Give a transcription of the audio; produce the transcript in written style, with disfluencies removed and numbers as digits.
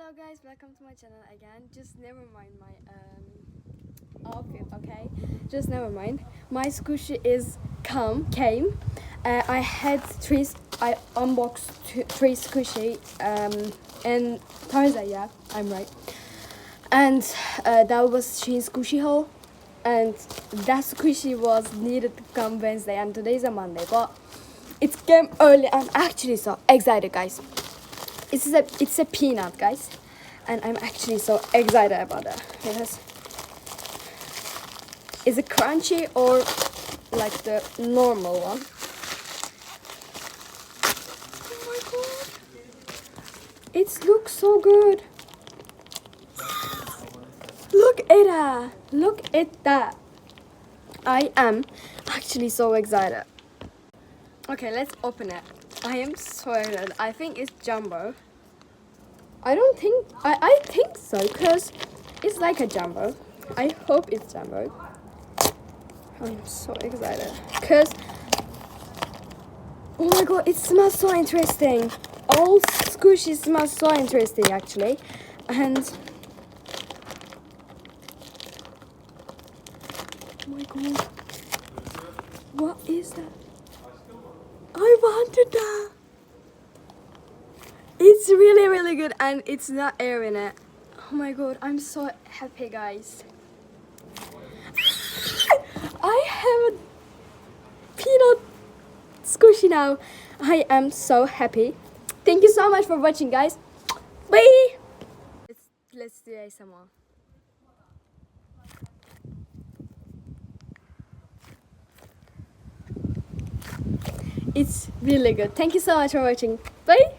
Hello guys, welcome to my channel again. Just never mind my outfit, okay? Just never mind. My squishy is came. I unboxed three squishy and Thursday, yeah, I'm right. And that was Shein squishy haul, and that squishy was needed to come Wednesday, and today's a Monday, but it came early. I'm actually so excited, guys. It's a peanut, guys, and I'm actually so excited about that because is it crunchy or like the normal one? Oh my god, it looks so good. Look at that! Look at that! I am actually so excited. Okay, let's open it. I am so excited. I think it's jumbo. I think so, because it's like a jumbo. I hope it's jumbo. I'm so excited because oh my god, it smells so interesting. All squishy smells so interesting actually. And oh my god, what is that? I wanted that. It's really good, and it's not air in it. Oh my god, I'm so happy, guys. I have a peanut squishy now. I am so happy. Thank you so much for watching, guys. Bye. Let's do ASMR. It's really good. Thank you so much for watching. Bye.